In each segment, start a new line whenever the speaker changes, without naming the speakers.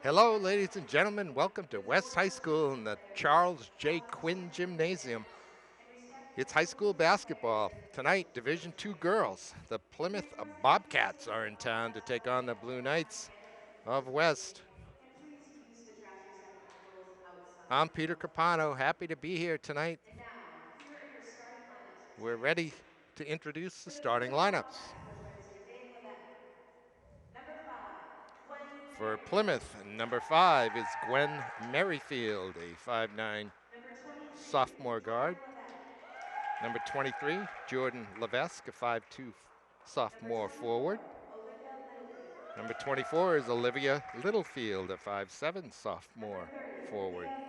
Hello, ladies and gentlemen. Welcome to West High School in the Charles J. Quinn Gymnasium. It's high school basketball. Tonight, Division II girls. The Plymouth Bobcats are in town to take on the Blue Knights of West.
And please use the trash receptacles outside
I'm
of
Peter
the
Capano,
hallway.
happy to be here tonight.
And now, here are your starting lineups for
We're
tonight.
ready to introduce the
For the
starting
Plymouth
lineups.
Bobcats, first register Dave Levesque. Number 5, Gwen
For
Merrifield.
Plymouth, number 5 is Gwen Merrifield, a 5'9"
Number 23,
sophomore guard.
Tyler Levesque.
Number 23, Jordan Levesque, a 5'2"
Number
sophomore
24,
forward.
Olivia Littlefield.
Number 24 is Olivia Littlefield, a 5'7"
Number
sophomore
30,
forward.
Leah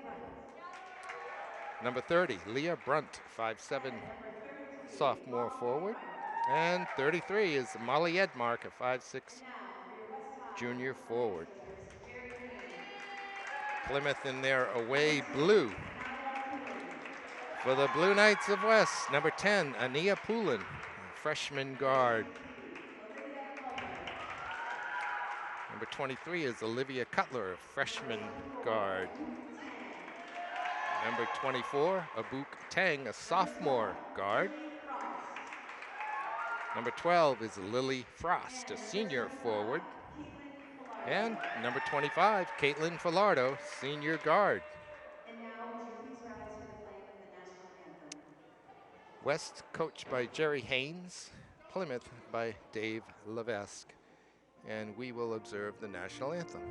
Brunt.
Number 30, Leah Brunt, 5'7"
And number 33,
sophomore
Molly
forward.
Edmeyer.
And 33 is Molly Edmark, a
And
5'6"
now, for your West High
junior
Athletics
forward.
visitors, hear your names.
Plymouth in their
Number
away
2,
blue.
Naya Pooley.
For the Blue Knights of West, number 10, Ania Poulin, freshman
Number
guard.
23, Olivia Cutler.
Number 23 is Olivia Cutler,
Number
freshman
24,
guard.
Abook Tang.
Number 24, Abook Tang, a
Number
sophomore
12,
guard.
Lily Frost.
Number 12 is Lily Frost, a
And number
senior
25,
forward.
Caitlin
And
Pillardo.
number 25, Caitlin Filardo, senior guard.
And now, would you please rise for the playing of the national anthem?
West coached by Jerry Haynes, Plymouth by Dave Levesque. And we will observe the national anthem.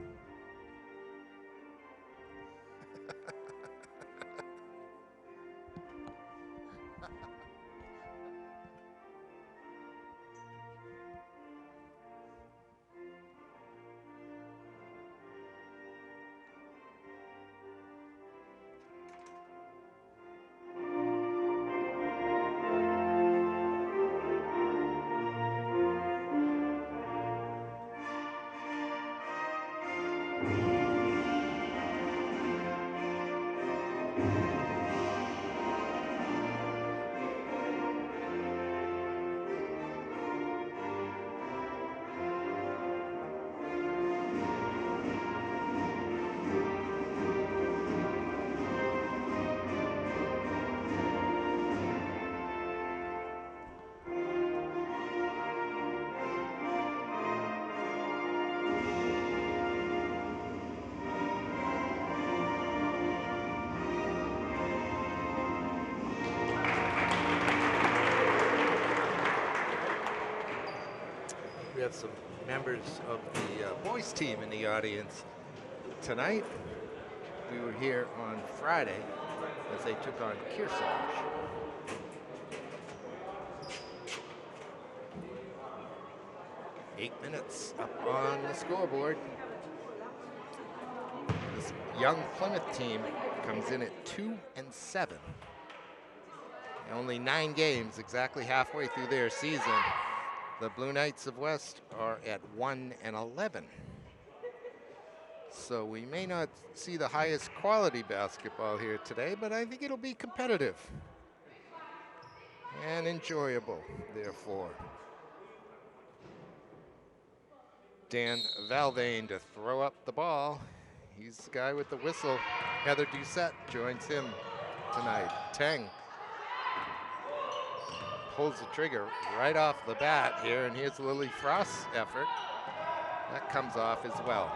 We have some members of the boys team in the audience tonight. We were here on Friday as they took on Kearsarge. 8 minutes up on the scoreboard. This young Plymouth team comes in at 2-7. Only 9 games, exactly halfway through their season. The Blue Knights of West are at 1-11. So we may not see the highest quality basketball here today, but I think it'll be competitive and enjoyable, therefore. Dan Valvain to throw up the ball. He's the guy with the whistle. Heather Doucette joins him tonight. Teng pulls the trigger right off the bat here, and here's Lily Frost's effort. That comes off as well.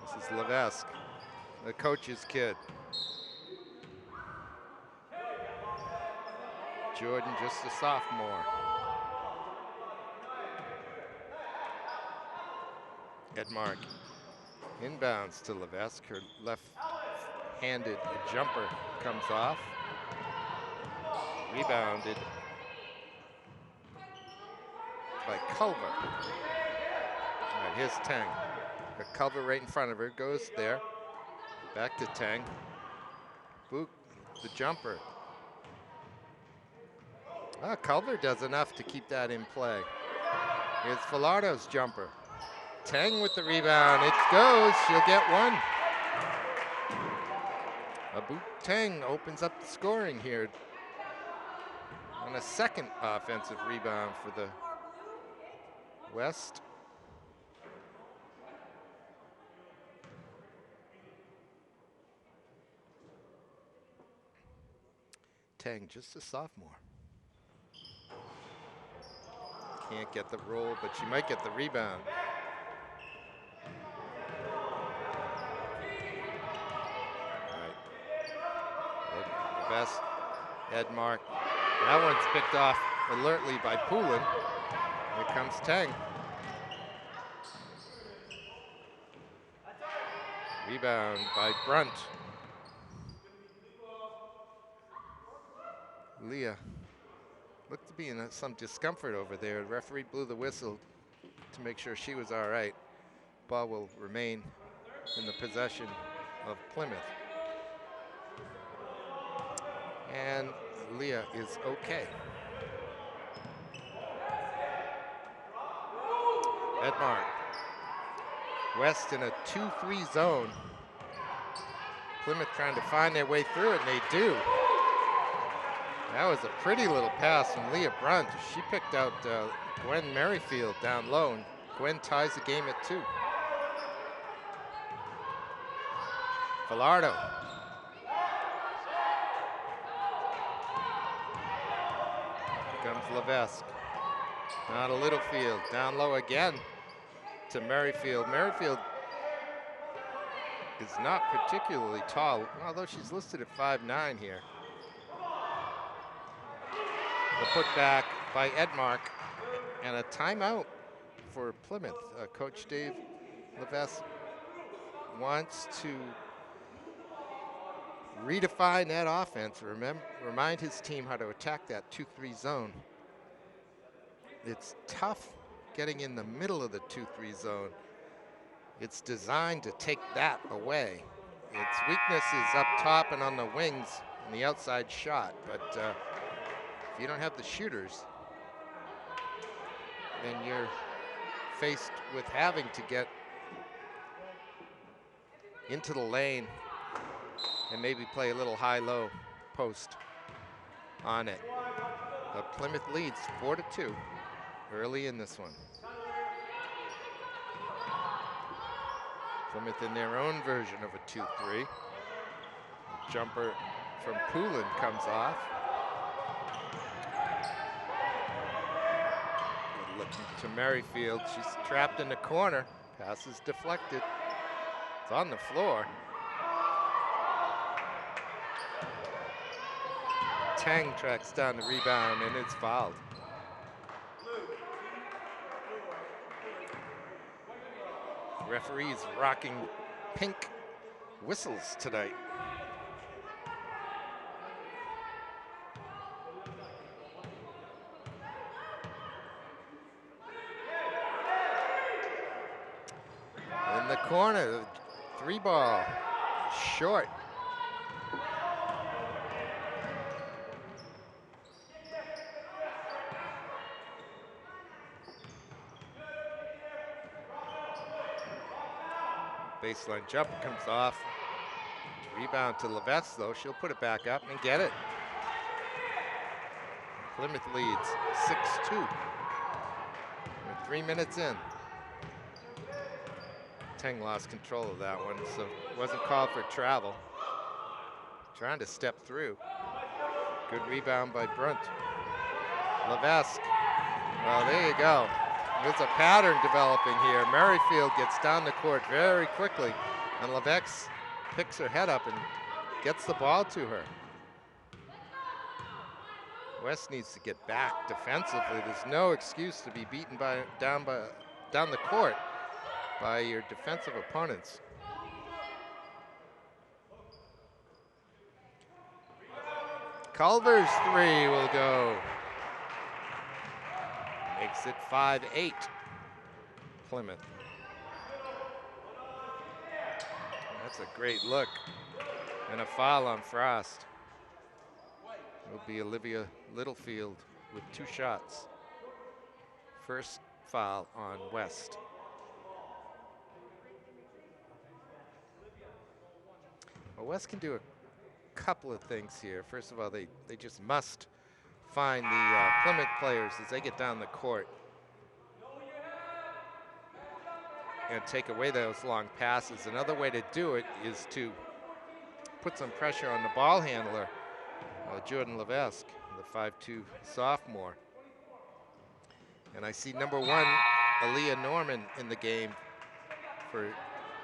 This is Levesque, the coach's kid. Jordan, just a sophomore. Edmark inbounds to Levesque. Her left-handed jumper comes off. Rebounded by Culver. All right, here's Tang. Got Culver right in front of her, goes there. Back to Tang. Book the jumper. Culver does enough to keep that in play. Here's Filardo's jumper. Tang with the rebound. It goes. She'll get one. Abook Tang opens up the scoring here on a second offensive rebound for the West. Tang, just a sophomore. Can't get the roll, but she might get the rebound. All right. The best. Edmark. That one's picked off alertly by Poulin. Here comes Tang. Rebound by Brunt. Leah looked to be in some discomfort over there. The referee blew the whistle to make sure she was all right. Ball will remain in the possession of Plymouth. And Leah is okay. Edmark. West in a 2-3 zone. Plymouth trying to find their way through it, and they do. That was a pretty little pass from Leah Brunt. She picked out Gwen Merrifield down low, and Gwen ties the game at 2. Villardo. Here comes Levesque. Not a Littlefield. Down low again to Merrifield. Merrifield is not particularly tall, although she's listed at 5'9" here. The putback by Edmark, and a timeout for Plymouth. Coach Dave Levesque wants to redefine that offense, remind his team how to attack that 2-3 zone. It's tough getting in the middle of the 2-3 zone. It's designed to take that away. Its weakness is up top and on the wings and the outside shot, but if you don't have the shooters, then you're faced with having to get into the lane and maybe play a little high-low post on it. But Plymouth leads 4-2 early in this one. Plymouth in their own version of a 2-3. Jumper from Poulin comes off. Good look to Merrifield. She's trapped in the corner. Pass is deflected. It's on the floor. Tang tracks down the rebound, and it's fouled. Referees rocking pink whistles tonight. In the corner, 3 ball, short. Baseline jump comes off. Rebound to Levesque, though. She'll put it back up and get it. Plymouth leads 6-2. We're 3 minutes in. Tang lost control of that one, so wasn't called for travel. Trying to step through. Good rebound by Brunt. Levesque. Well, there you go. There's a pattern developing here. Merrifield gets down the court very quickly, and Levesque picks her head up and gets the ball to her. West needs to get back defensively. There's no excuse to be beaten down the court by your defensive opponents. Culver's 3 will go. Makes it 5-8, Plymouth. That's a great look. And a foul on Frost. It'll be Olivia Littlefield with 2 shots. First foul on West. Well, West can do a couple of things here. First of all, they just must find the Plymouth players as they get down the court and take away those long passes. Another way to do it is to put some pressure on the ball handler Jordan Levesque, the 5'2" sophomore. And I see number 1, Aaliyah Norman, in the game for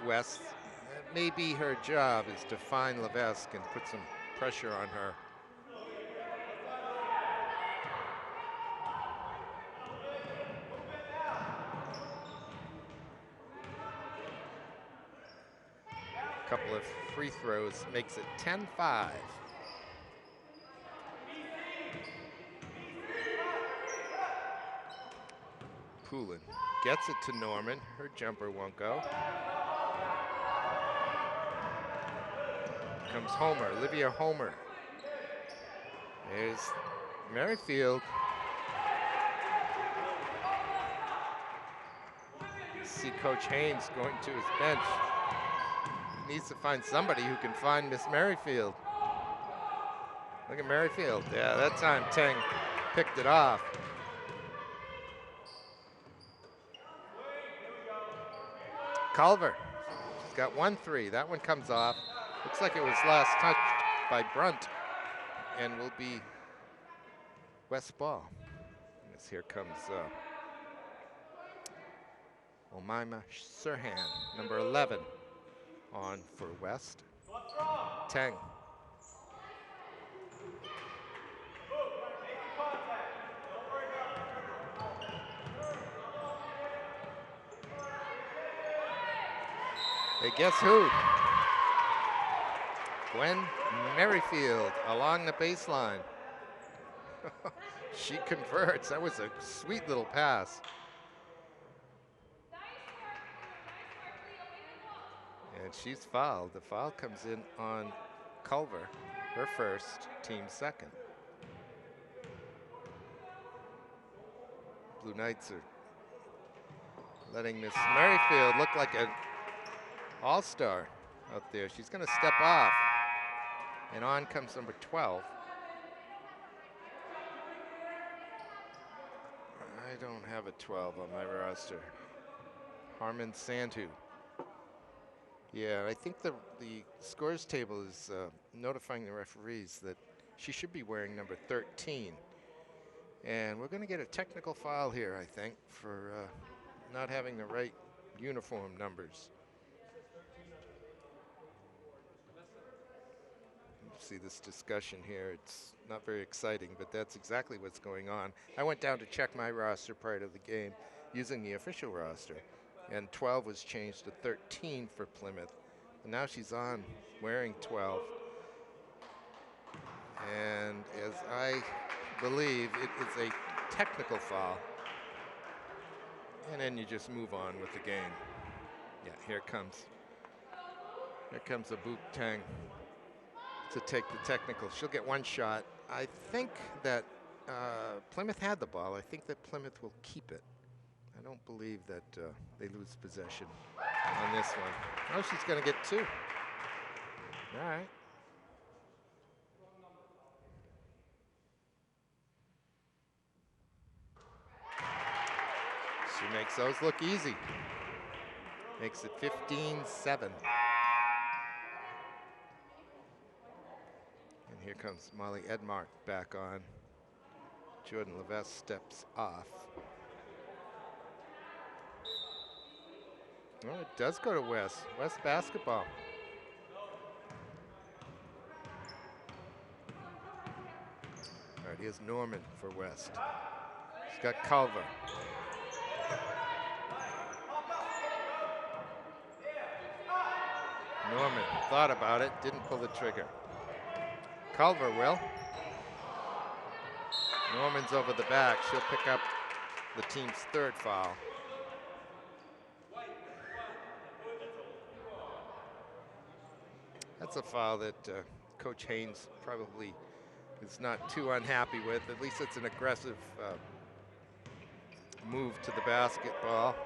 West. That may be her job, is to find Levesque and put some pressure on her. Couple of free throws makes it 10-5. Poulin gets it to Norman. Her jumper won't go. Comes Homer, Olivia Homer. There's Merrifield. You see Coach Haynes going to his bench. He needs to find somebody who can find Miss Merrifield. Look at Merrifield. Yeah, that time Teng picked it off. Culver. She's got 1 3. That one comes off. Looks like it was last touched by Brunt and will be West ball. As here comes Omaima Sirhan, number 11, on for West. Teng. Hey, guess who? Gwen Merrifield along the baseline. She converts. That was a sweet little pass. And she's fouled. The foul comes in on Culver, her first, team second. Blue Knights are letting Miss Merrifield look like an all-star out there. She's going to step off. And on comes number 12. I don't have a 12 on my roster. Harmon Sandhu. Yeah, I think the scores table is notifying the referees that she should be wearing number 13. And we're going to get a technical foul here, I think, for not having the right uniform numbers. See this discussion here. It's not very exciting, but that's exactly what's going on. I went down to check my roster prior to the game using the official roster, and 12 was changed to 13 for Plymouth. And now she's on wearing 12. And as I believe, it is a technical foul. And then you just move on with the game. Yeah, here comes Abuk Teng to take the technical. She'll get 1 shot. I think that Plymouth had the ball. I think that Plymouth will keep it. I don't believe that they lose possession on this one. Oh, she's going to get 2. All right. She makes those look easy. Makes it 15-7. Here comes Molly Edmark back on. Jordan Levesque steps off. Oh, it does go to West. West basketball. All right, here's Norman for West. She's got Culver. Norman thought about it, didn't pull the trigger. Culver will. Norman's over the back. She'll pick up the team's 3rd foul. That's a foul that Coach Haynes probably is not too unhappy with. At least it's an aggressive move to the basketball.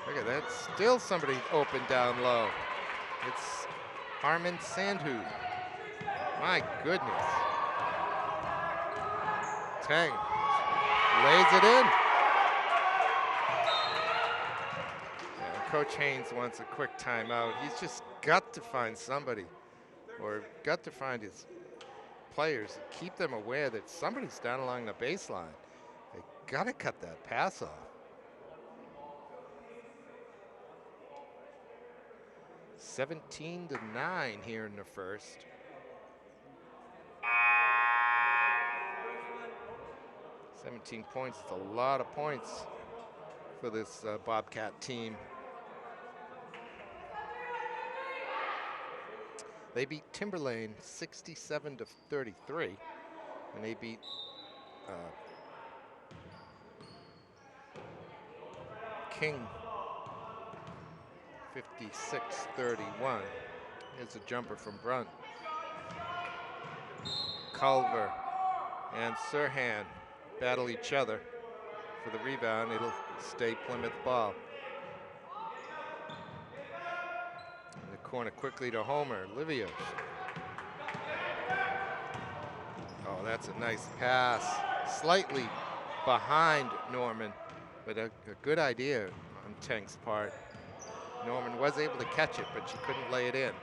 Look at that. Still somebody open down low. It's Harmon Sandhu. My goodness. Teng lays it in. Yeah, Coach Haynes wants a quick timeout. He's just got to find somebody or got to find his players, keep them aware that somebody's down along the baseline. They got to cut that pass off. 17-9 here in the first. 17 points is a lot of points for this Bobcat team. They beat Timberlane 67-33, and they beat King 56-31. Here's a jumper from Brunt. Culver and Sirhan battle each other for the rebound. It'll stay Plymouth ball. In the corner quickly to Homer. Livius. Oh, that's a nice pass. Slightly behind Norman, but a good idea on Tank's part. Norman was able to catch it, but she couldn't lay it in.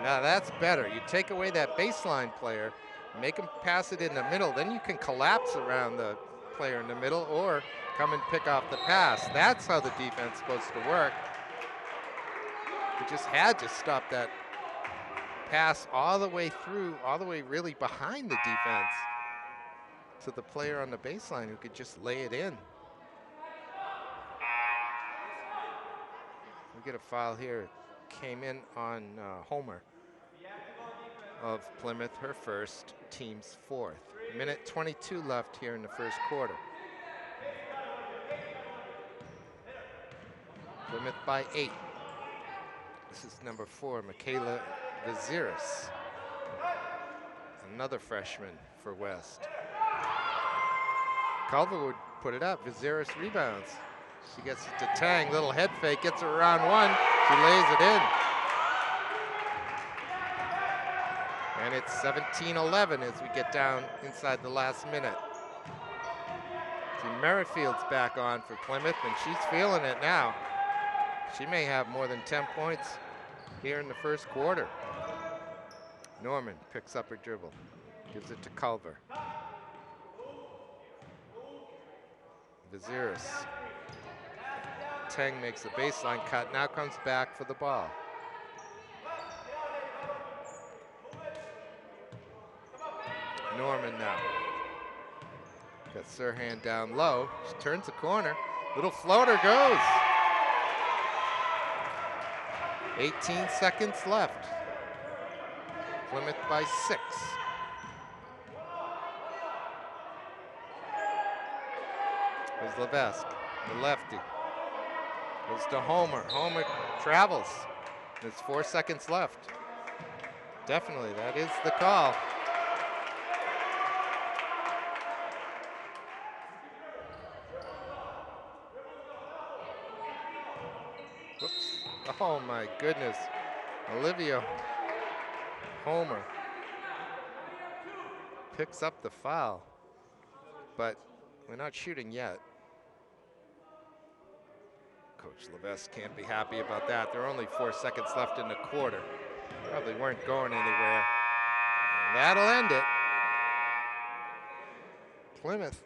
Now that's better. You take away that baseline player, make him pass it in the middle, then you can collapse around the player in the middle or come and pick off the pass. That's how the defense is supposed to work. We just had to stop that pass all the way through, all the way really behind the defense to the player on the baseline who could just lay it in. We get a foul here. Came in on Homer of Plymouth, her first, team's fourth. Minute 22 left here in the first quarter. Plymouth by 8. This is number 4, Michaela Viziris, another freshman for West. Culver would put it up. Viziris rebounds. She gets it to Tang. Little head fake. Gets her around one. She lays it in. And it's 17-11 as we get down inside the last minute. See, Merrifield's back on for Plymouth, and she's feeling it now. She may have more than 10 points here in the first quarter. Norman picks up her dribble. Gives it to Culver. Viziris. Tang makes a baseline cut, now comes back for the ball. Norman now. Got Sirhan down low. She turns the corner. Little floater goes. 18 seconds left. Plymouth by 6. There's Levesque, the lefty. Goes to Homer. Homer travels. There's 4 seconds left. Definitely, that is the call. Whoops. Oh my goodness. Olivia Homer picks up the foul, but we're not shooting yet. Coach Levesque can't be happy about that. There are only 4 seconds left in the quarter. Probably weren't going anywhere. And that'll end it. Plymouth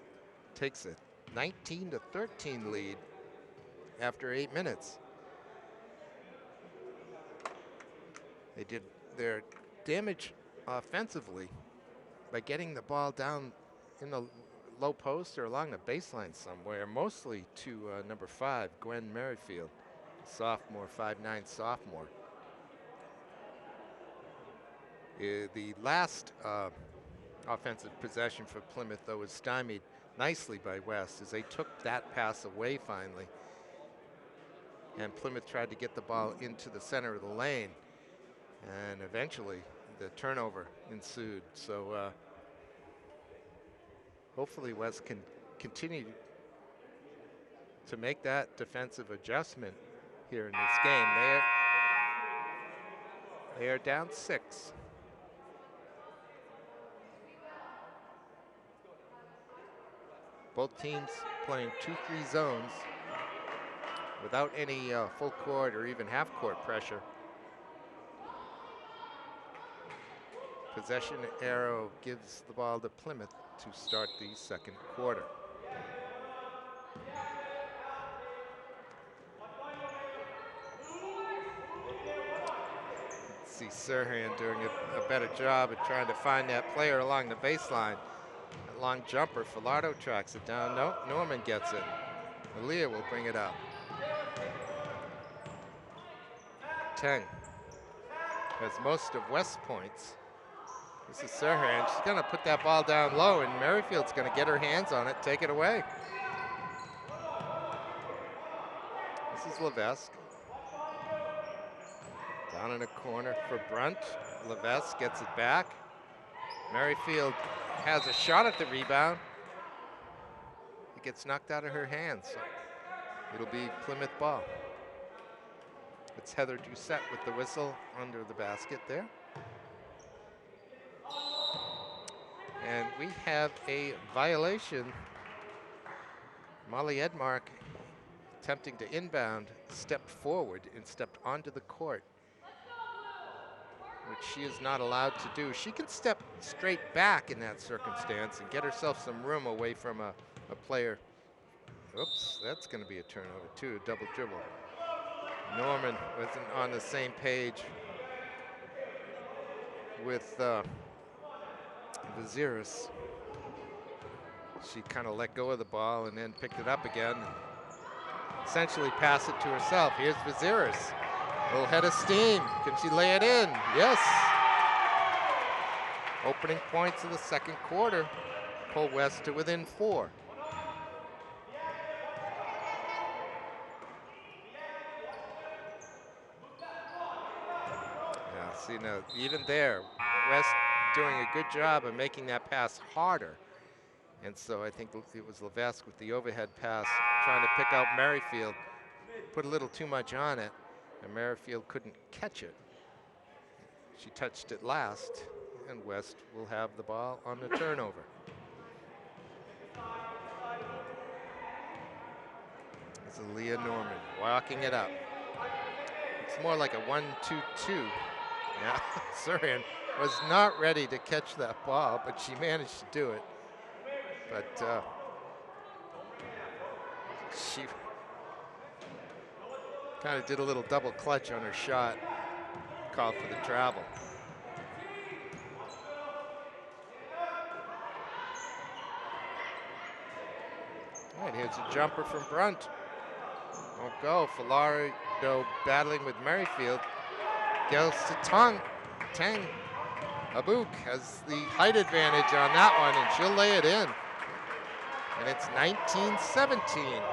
takes a 19-13 lead after 8 minutes. They did their damage offensively by getting the ball down in the low post or along the baseline somewhere, mostly to number 5, Gwen Merrifield, sophomore, 5'9" sophomore. The last offensive possession for Plymouth, though, was stymied nicely by West as they took that pass away finally. And Plymouth tried to get the ball into the center of the lane. And eventually the turnover ensued. So hopefully West can continue to make that defensive adjustment here in this game. They are down 6. Both teams playing 2-3 zones. without any full court or even half court pressure. Possession arrow gives the ball to Plymouth to start the second quarter. See Sirhan doing a better job at trying to find that player along the baseline. That long jumper, Falardo tracks it down. No, Norman gets it. Aaliyah will bring it up. Teng has most of West's points. This is Sirhan. She's going to put that ball down low, and Merrifield's going to get her hands on it, take it away. This is Levesque. Down in the corner for Brunt. Levesque gets it back. Merrifield has a shot at the rebound. It gets knocked out of her hands. So it'll be Plymouth ball. It's Heather Doucette with the whistle under the basket there. And we have a violation. Molly Edmark, attempting to inbound, stepped forward and stepped onto the court, which she is not allowed to do. She can step straight back in that circumstance and get herself some room away from a player. Oops, that's going to be a turnover too, a double dribble. Norman wasn't on the same page with Viziris. She kind of let go of the ball and then picked it up again. Essentially passed it to herself. Here's Viziris. Little head of steam. Can she lay it in? Yes. Opening points of the second quarter. Pull West to within 4. Yeah, see now, even there, West doing a good job of making that pass harder. And so I think it was Levesque with the overhead pass trying to pick out Merrifield. Put a little too much on it, and Merrifield couldn't catch it. She touched it last, and West will have the ball on the turnover. It's Aaliyah Norman walking it up. It's more like a 1-2-2. Now, Sirhan was not ready to catch that ball, but she managed to do it. But she kind of did a little double clutch on her shot, called for the travel. All right, here's a jumper from Brunt. Won't go. Falardo battling with Merrifield. Goes to Teng. Abouk has the height advantage on that one, and she'll lay it in. And it's 19-17,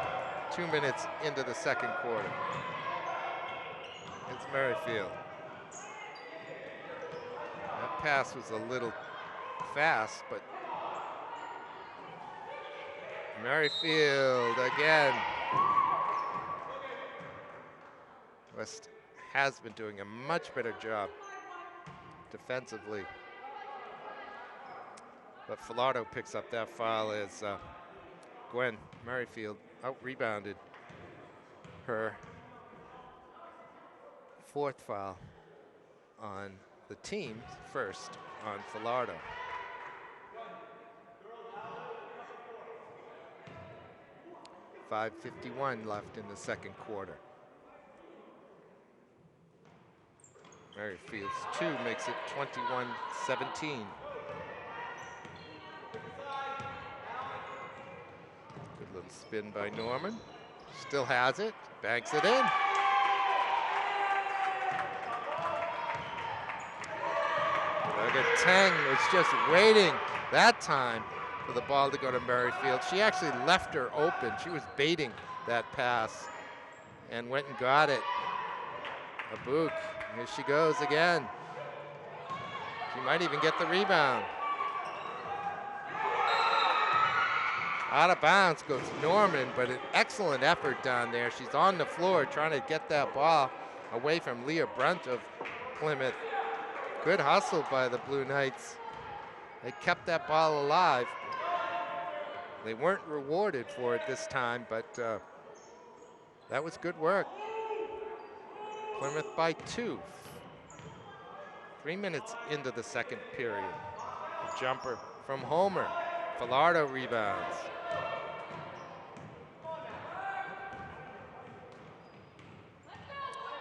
2 minutes into the second quarter. It's Merrifield. That pass was a little fast, but Merrifield again. West has been doing a much better job defensively. But Falardo picks up that foul as Gwen Merrifield out-rebounded her 4th foul on the team, first on Falardo. .5:51 left in the second quarter. Merrifield's 2 makes it 21-17. Good little spin by Norman. Still has it, banks it in. Look at Teng was just waiting that time for the ball to go to Merrifield. She actually left her open. She was baiting that pass and went and got it. Abouk, here she goes again. She might even get the rebound. Out of bounds goes Norman, but an excellent effort down there. She's on the floor trying to get that ball away from Leah Brunt of Plymouth. Good hustle by the Blue Knights. They kept that ball alive. They weren't rewarded for it this time, but That was good work. Plymouth by 2. 3 minutes into the second period. A jumper from Homer. Falardo rebounds.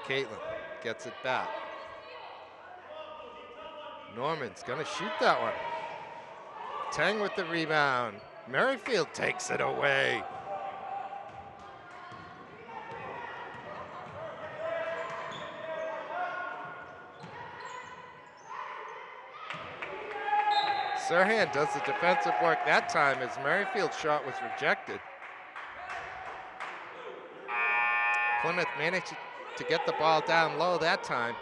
Caitlin gets it back. Norman's gonna shoot that one. Tang with the rebound. Merrifield takes it away. Sirhan does the defensive work that time as Merrifield's shot was rejected. Plymouth managed to get the ball down low that time,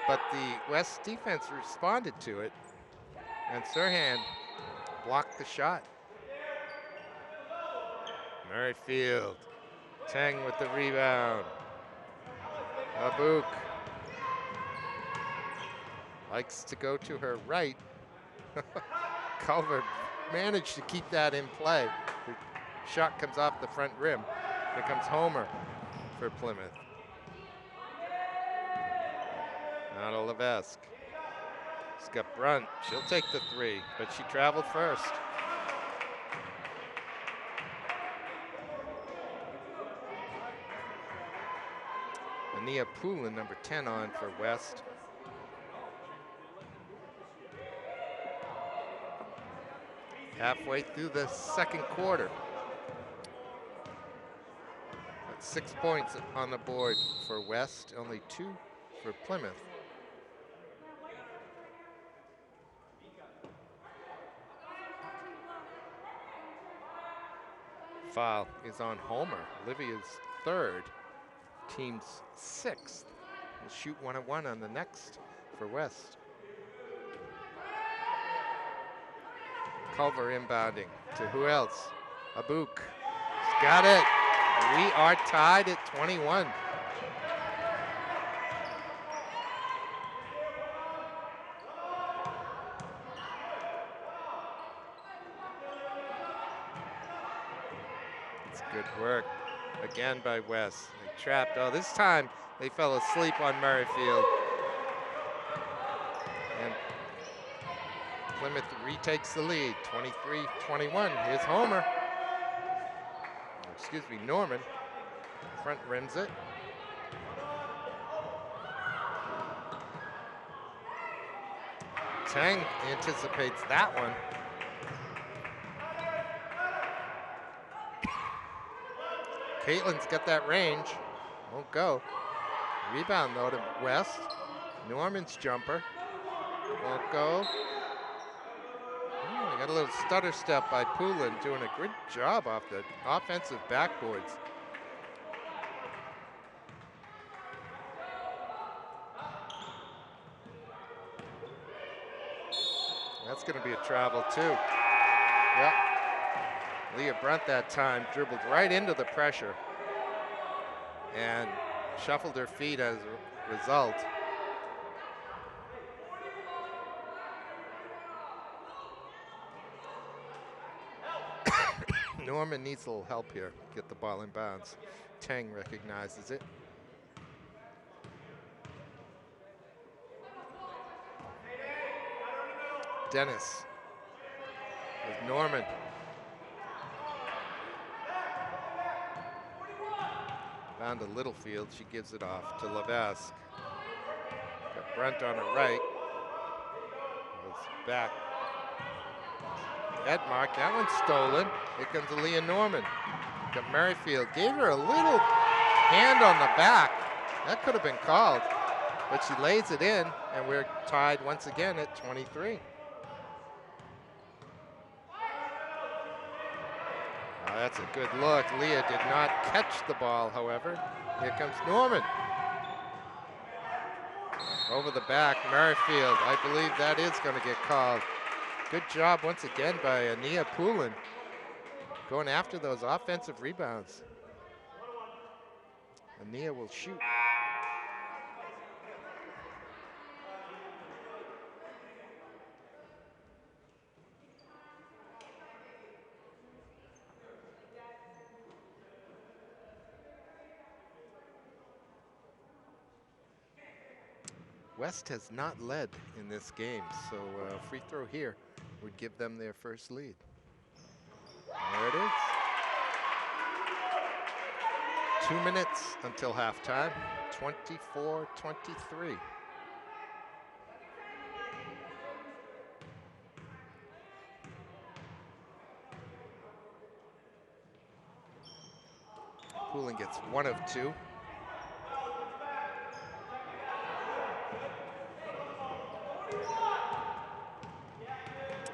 but the West defense responded to it, and Sirhan blocked the shot. Merrifield, Tang with the rebound. Abuk likes to go to her right. Culver managed to keep that in play. The shot comes off the front rim. Here comes Homer for Plymouth. Now to Levesque. She's got Brunt. She'll take the 3, but she traveled first. Ania Poulin, number 10 on for West. Halfway through the second quarter. That's 6 points on the board for West, only 2 for Plymouth. Foul is on Homer, Olivia's 3rd, team's 6th. We'll shoot 1-1 on the next for West. Culver inbounding to who else? Abuk. He's got it. We are tied at 21. It's good work again by West. They trapped. Oh, this time they fell asleep on Merrifield. And Plymouth retakes the lead, 23-21. Here's Homer. Excuse me, Norman. Front rims it. Tang anticipates that one. Caitlin's got that range. Won't go. Rebound though to West. Norman's jumper. Won't go. Got a little stutter step by Poulin, doing a good job off the offensive backboards. That's going to be a travel too. Yep. Leah Brunt that time dribbled right into the pressure and shuffled her feet as a result. Norman needs a little help here, get the ball in bounds. Tang recognizes it. Dennis with Norman. Found to Littlefield, she gives it off to Levesque. Got Brent on her right. Goes back. Edmark, that one's stolen. Here comes Aaliyah Norman. Got Merrifield, gave her a little hand on the back. That could have been called, but she lays it in, and we're tied once again at 23. Oh, that's a good look. Leah did not catch the ball, however. Here comes Norman. Over the back, Merrifield. I believe that is going to get called. Good job once again by Ania Poulin, going after those offensive rebounds. Ania will shoot. West has not led in this game, so free throw here would give them their first lead. There it is. 2 minutes until halftime, 24-23. Poulin gets 1 of 2.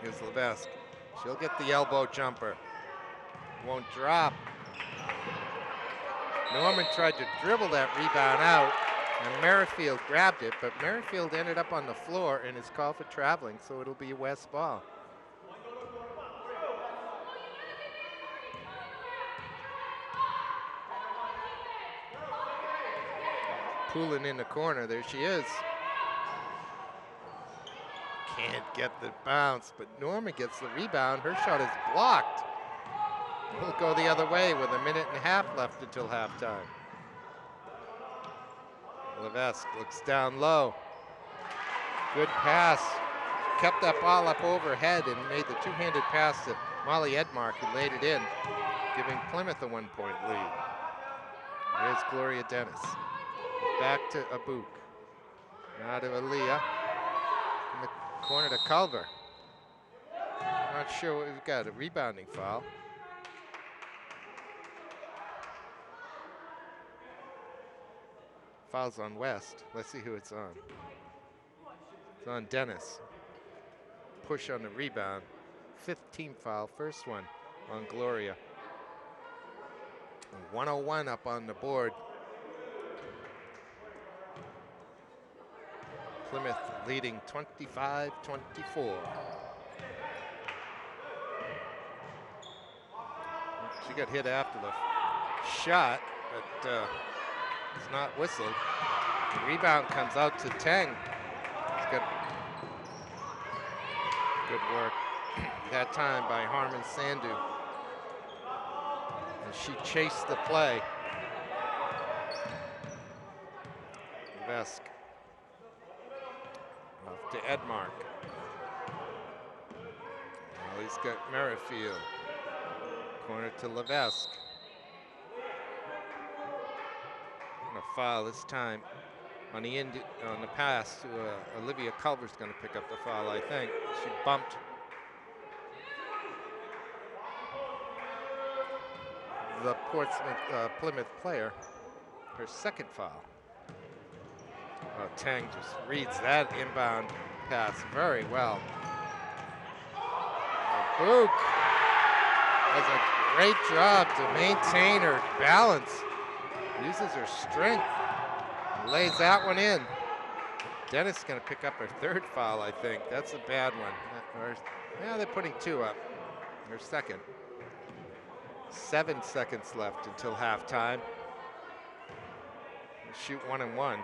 Here's Levesque. She'll get the elbow jumper. Won't drop. Norman tried to dribble that rebound out, and Merrifield grabbed it, but Merrifield ended up on the floor and is called for traveling, so it'll be a West ball. Poulin in the corner, there she is. Can't get the bounce, but Norman gets the rebound. Her shot is blocked. We'll go the other way with 1.5 minutes left until halftime. Levesque looks down low. Good pass. Kept that ball up overhead and made the two-handed pass to Molly Edmark, who laid it in, giving Plymouth a 1-point lead. There's Gloria Dennis. Back to Abuk. Now to Aaliyah. In the corner to Culver. Not sure what we've got. A rebounding foul. Foul's on West. Let's see who it's on. It's on Dennis. Push on the rebound. 5th team foul. First one on Gloria. 101 up on the board. Plymouth leading 25-24. She got hit after the shot, but it's not whistled. The rebound comes out to Teng. It's got good work that time by Harmon Sandu. And she chased the play. Levesque. Off to Edmark. Well, he's got Merrifield. Corner to Levesque. And a foul this time on the pass to Olivia Culver's going to pick up the foul, I think. She bumped the Plymouth player. Her second foul. Teng just reads that inbound pass very well. Book does a great job to maintain her balance. Uses her strength. Lays that one in. Dennis is going to pick up her 3rd foul, I think. That's a bad one. Yeah, they're putting 2 up. Her 2nd. 7 seconds left until halftime. Shoot 1 and 1.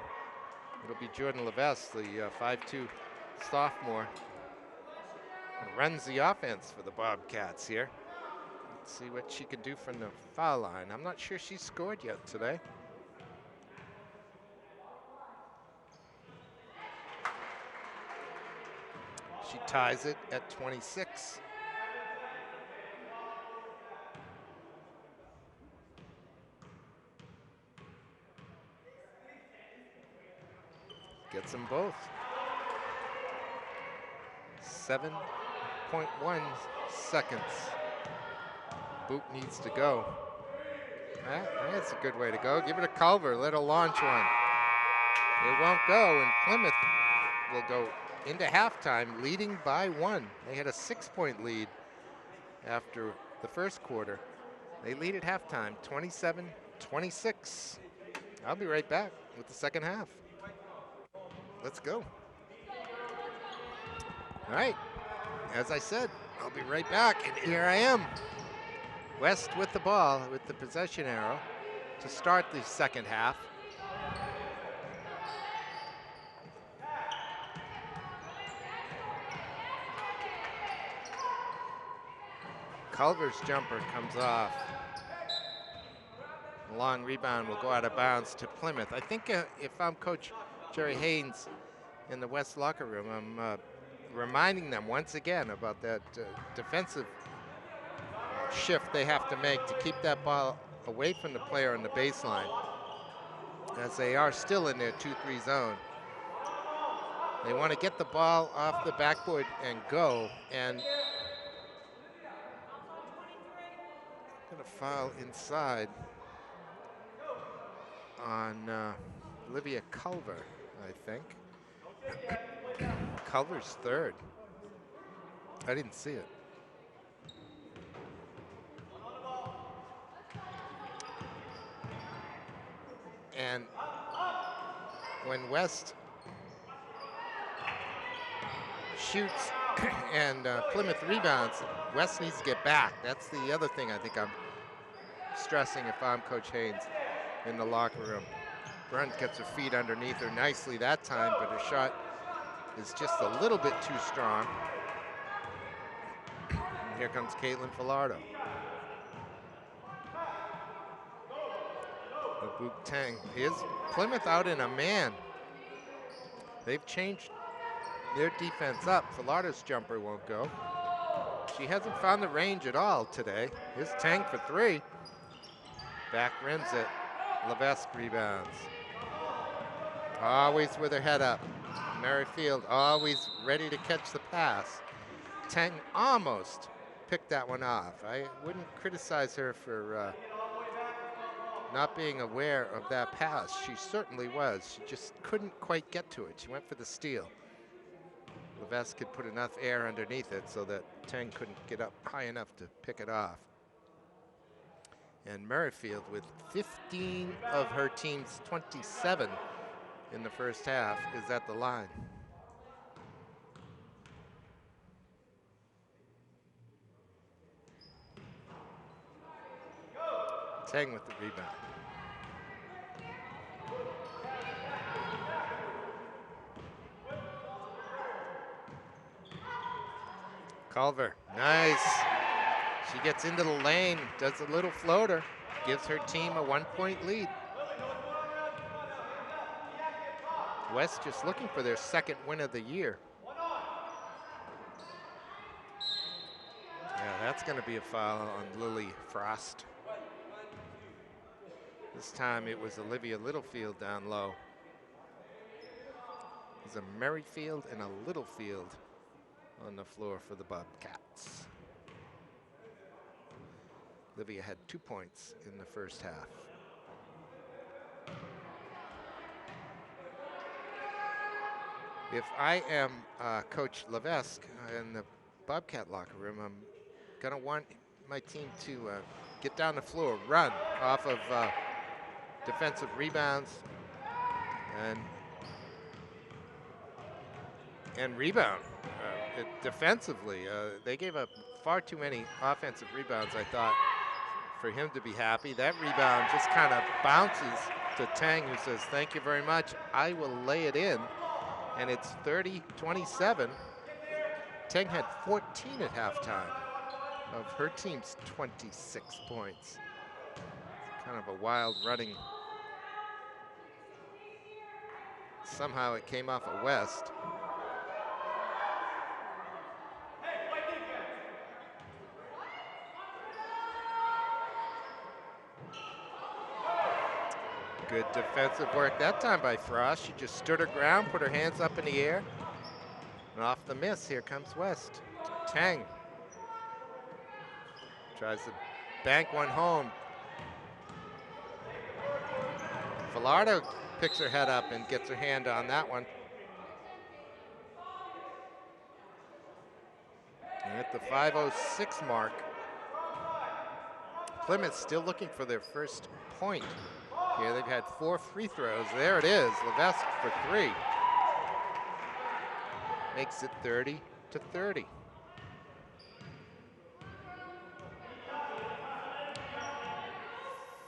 It'll be Jordan Levesque, the 5'2" sophomore, who runs the offense for the Bobcats here. Let's see what she can do from the foul line. I'm not sure she's scored yet today. She ties it at 26. Gets them both. 7.1 seconds. Boot needs to go. That's a good way to go. Give it to Culver. Let her launch one. It won't go, and Plymouth will go into halftime leading by 1. They had a 6-point lead after the first quarter. They lead at halftime, 27-26. I'll be right back with the second half. Let's go. All right, as I said, I'll be right back, and here I am. West with the ball, with the possession arrow to start the second half. Culver's jumper comes off. A long rebound will go out of bounds to Plymouth. I think if I'm Coach Jerry Haynes, in the West locker room. I'm reminding them once again about that defensive shift they have to make to keep that ball away from the player on the baseline, as they are still in their 2-3 zone. They want to get the ball off the backboard and go, and going to foul inside on Olivia Culver, I think. Culver's third. I didn't see it. And when West shoots and Plymouth rebounds, West needs to get back. That's the other thing I think I'm stressing if I'm Coach Haynes in the locker room. Brunt gets her feet underneath her nicely that time, but her shot is just a little bit too strong. And here comes Caitlin Filardo. Book Tang. Is Plymouth out in a man? They've changed their defense up. Filardo's jumper won't go. She hasn't found the range at all today. Here's Tang for three. Back rims it. Levesque rebounds. Always with her head up. Merrifield always ready to catch the pass. Tang almost picked that one off. I wouldn't criticize her for not being aware of that pass. She certainly was. She just couldn't quite get to it. She went for the steal. Levesque could put enough air underneath it so that Tang couldn't get up high enough to pick it off. And Merrifield with 15 of her team's 27 in the first half is at the line. Tang with the rebound. Culver, nice. She gets into the lane, does a little floater, gives her team a 1-point lead. West just looking for their second win of the year. Yeah, that's going to be a foul on Lily Frost. This time it was Olivia Littlefield down low. There's a Merrifield and a Littlefield on the floor for the Bobcats. Olivia had 2 points in the first half. If I am Coach Levesque in the Bobcat locker room, I'm gonna want my team to get down the floor, run off of defensive rebounds, and rebound. Defensively, they gave up far too many offensive rebounds, I thought, for him to be happy. That rebound just kind of bounces to Tang, who says, thank you very much, I will lay it in. And it's 30-27. Tang had 14 at halftime of her team's 26 points. Kind of a wild running. Somehow it came off of West. Good defensive work that time by Frost. She just stood her ground, put her hands up in the air. And off the miss, here comes West. Tang tries to bank one home. Filardo picks her head up and gets her hand on that one. And at the 5:06 mark, Plymouth still looking for their first point. Here they've had 4 free throws. There it is, Levesque for 3. Makes it 30-30.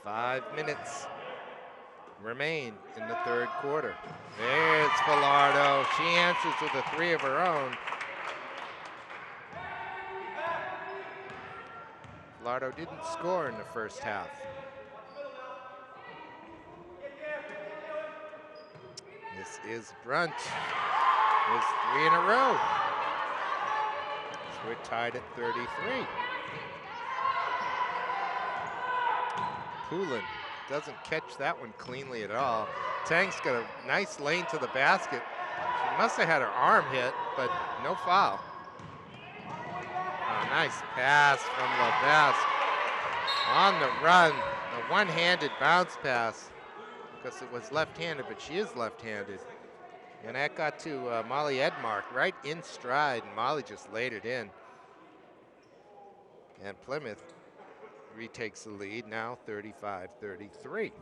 Five minutes remain in the third quarter. There's Filardo. She answers with a 3 of her own. Filardo didn't score in the first half. This is Brunt. There's 3 in a row. So we're tied at 33. Poulin doesn't catch that one cleanly at all. Tang's got a nice lane to the basket. She must have had her arm hit, but no foul. Oh, nice pass from Levesque. On the run, a one-handed bounce pass, because it was left-handed, but she is left-handed. And that got to Molly Edmark right in stride, and Molly just laid it in. And Plymouth retakes the lead now, 35-33.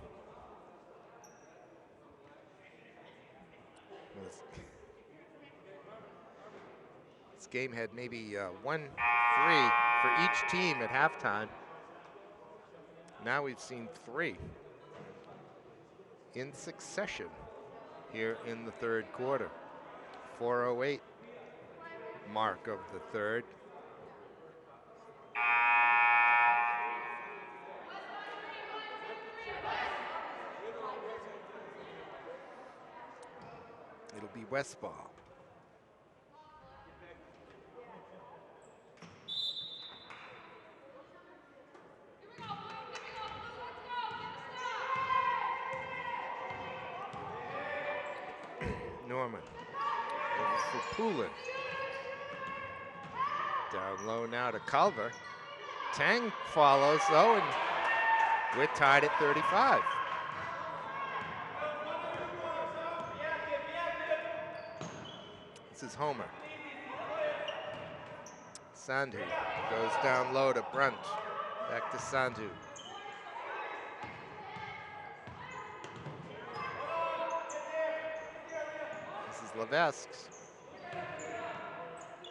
This game had maybe 1-3 for each team at halftime. Now we've seen 3 in succession here in the third quarter. 4:08 mark of the third. It'll be West ball. Norman over for Poulin. Down low now to Culver. Tang follows though, and we're tied at 35. This is Homer. Sandhu goes down low to Brunt. Back to Sandhu. This is Levesque's.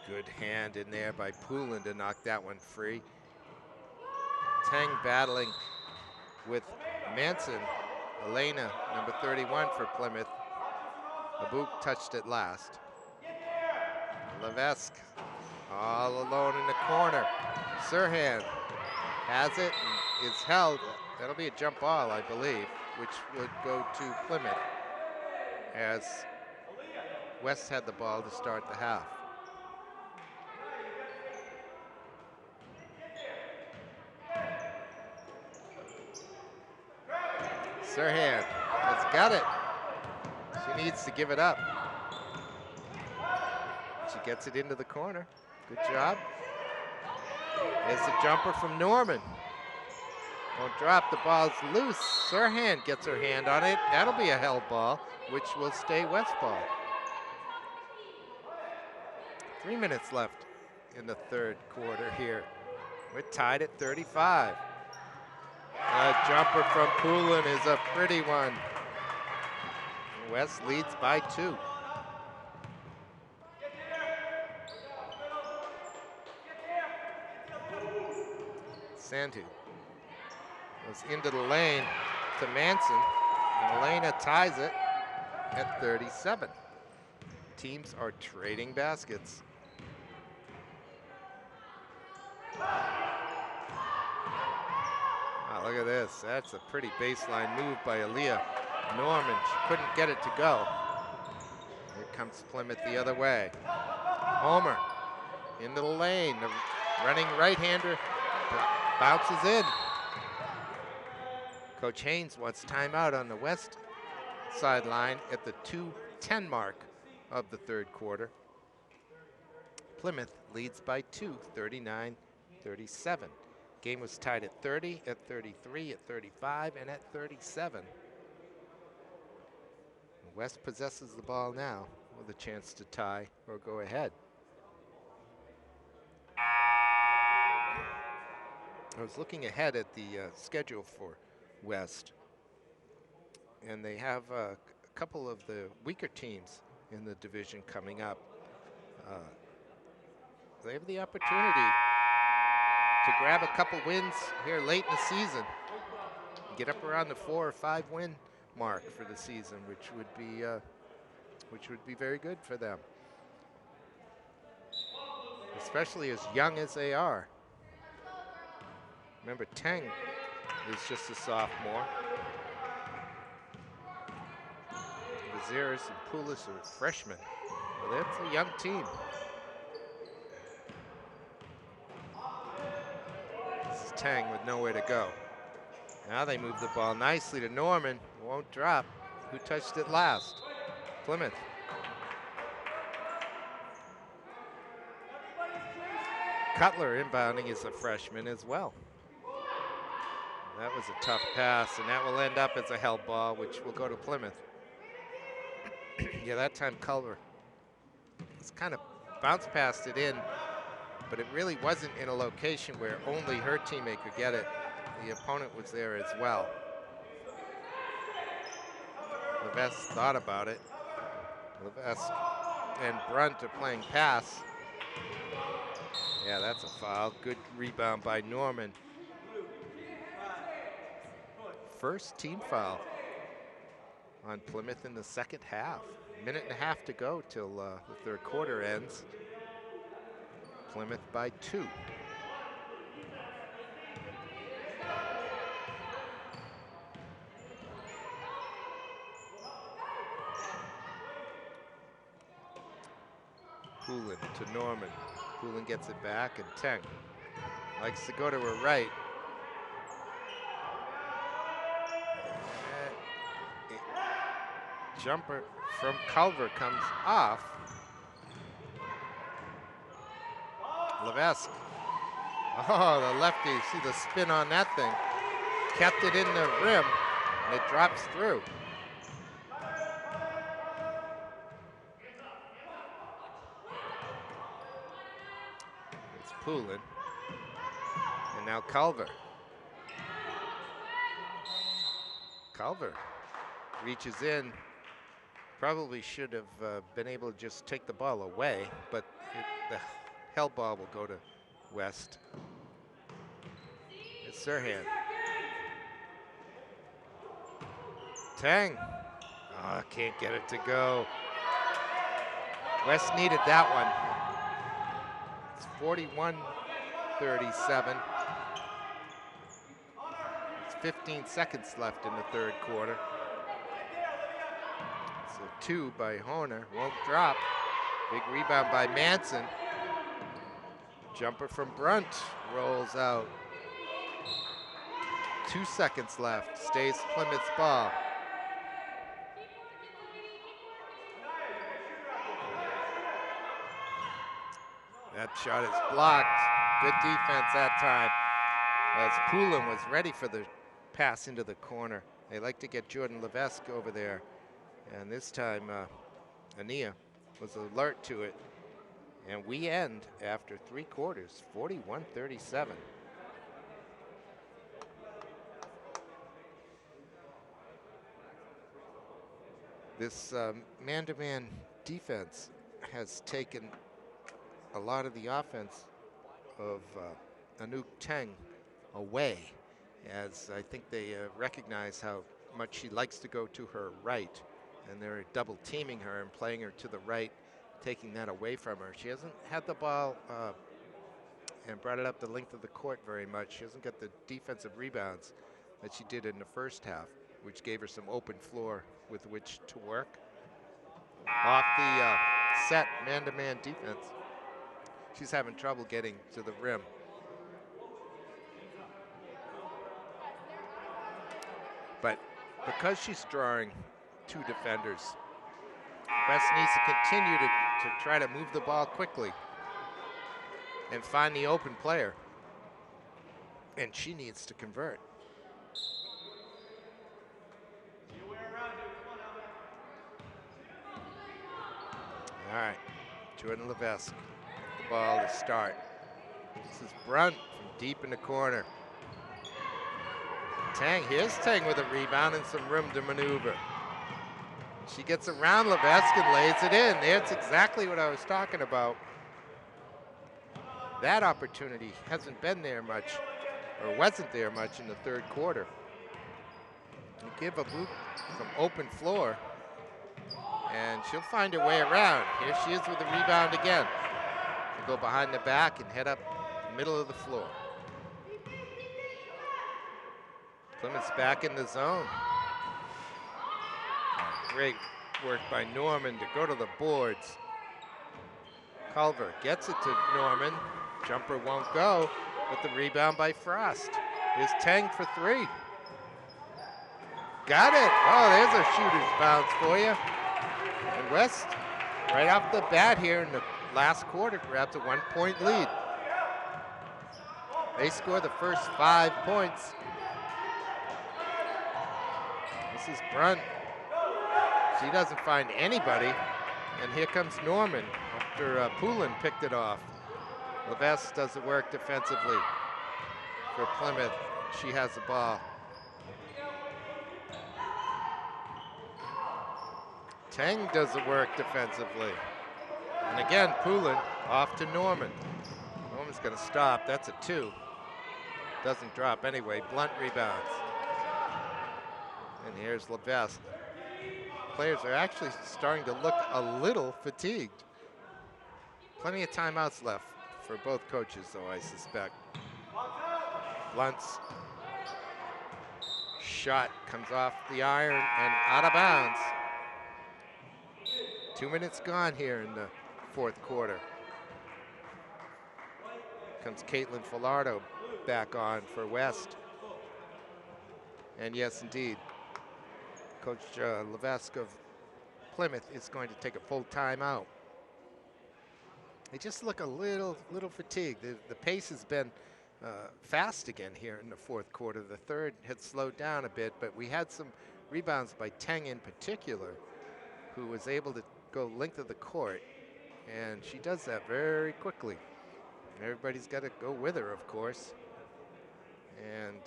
Good hand in there by Poulin to knock that one free. Tang battling with Manson. Elena, number 31 for Plymouth. Abuk touched it last. Levesque all alone in the corner. Sirhan has it and is held. That'll be a jump ball, I believe, which would go to Plymouth as West had the ball to start the half. Sirhan has got it. She needs to give it up. She gets it into the corner. Good job. There's the jumper from Norman. Won't drop, the ball's loose. Sirhan gets her hand on it. That'll be a held ball, which will stay West ball. 3 minutes left in the third quarter here. We're tied at 35. A jumper from Poulin is a pretty one. West leads by 2. Sandhu goes into the lane to Manson, and Elena ties it at 37. Teams are trading baskets. Oh, look at this. That's a pretty baseline move by Aaliyah Norman. She couldn't get it to go. Here comes Plymouth the other way. Homer into the lane. The running right-hander bounces in. Coach Haynes wants timeout on the West sideline at the 2:10 mark of the third quarter. Plymouth leads by 2, 39-37. Game was tied at 30, at 33, at 35, and at 37. West possesses the ball now with a chance to tie or go ahead. I was looking ahead at the schedule for West, and they have a couple of the weaker teams in the division coming up. They have the opportunity to grab a couple wins here late in the season, get up around the 4 or 5 win mark for the season, which would be very good for them, especially as young as they are. Remember, Tang is just a sophomore. Viziers and Poulis are freshmen. Well, that's a young team. This is Tang with nowhere to go. Now they move the ball nicely to Norman. Won't drop. Who touched it last? Plymouth. Cutler inbounding is a freshman as well. That was a tough pass, and that will end up as a held ball, which will go to Plymouth. Yeah, that time Culver was kind of bounced past it in, but it really wasn't in a location where only her teammate could get it. The opponent was there as well. Levesque thought about it. Levesque and Brunt are playing pass. Yeah, that's a foul. Good rebound by Norman. First team foul on Plymouth in the second half. Minute and a half to go till the third quarter ends. Plymouth by 2. Poulin to Norman. Poulin gets it back, and Teng likes to go to her right. Jumper from Culver comes off. Levesque. Oh, the lefty, see the spin on that thing. Kept it in the rim, and it drops through. It's Poulin. And now Culver. Culver reaches in. Probably should have been able to just take the ball away, but the held ball will go to West. It's Sirhan. Tang. Oh, can't get it to go. West needed that one. It's 41-37. It's 15 seconds left in the third quarter. So 2 by Horner, won't drop. Big rebound by Manson. Jumper from Brunt, rolls out. 2 seconds left, stays Plymouth's ball. That shot is blocked. Good defense that time, as Poulin was ready for the pass into the corner. They like to get Jordan Levesque over there. And this time, Ania was alert to it. And we end after 3 quarters, 41-37. This man-to-man defense has taken a lot of the offense of Anouk Teng away, as I think they recognize how much she likes to go to her right, and they're double teaming her and playing her to the right, taking that away from her. She hasn't had the ball and brought it up the length of the court very much. She hasn't got the defensive rebounds that she did in the first half, which gave her some open floor with which to work. Off the set man-to-man defense, she's having trouble getting to the rim. But because she's drawing 2 defenders, West needs to continue to try to move the ball quickly and find the open player. And she needs to convert. All right, Jordan Levesque, the ball to start. This is Brunt from deep in the corner. Tang, here's Tang with a rebound and some room to maneuver. She gets around Levesque and lays it in. That's exactly what I was talking about. That opportunity hasn't been there much, or wasn't there much in the third quarter. You give a boot some open floor, and she'll find her way around. Here she is with the rebound again. She'll go behind the back and head up the middle of the floor. Plymouth's back in the zone. Great work by Norman to go to the boards. Culver gets it to Norman. Jumper won't go, but the rebound by Frost. Here's Tang for three. Got it. Oh, there's a shooter's bounce for you. And West, right off the bat here in the last quarter, grabs a 1-point lead. They score the first 5 points. This is Brunt. She doesn't find anybody. And here comes Norman after Poulin picked it off. Levesque does the work defensively for Plymouth. She has the ball. Tang does the work defensively. And again, Poulin off to Norman. Norman's gonna stop, that's a 2. Doesn't drop anyway, Blunt rebounds. And here's Levesque. Players are actually starting to look a little fatigued. Plenty of timeouts left for both coaches, though, I suspect. Blunt's shot comes off the iron and out of bounds. 2 minutes gone here in the fourth quarter. Comes Caitlin Filardo back on for West. And yes, indeed, Coach Levesque of Plymouth is going to take a full timeout. They just look a little fatigued. The pace has been fast again here in the fourth quarter. The third had slowed down a bit, but we had some rebounds by Teng in particular, who was able to go length of the court, and she does that very quickly. Everybody's got to go with her, of course. And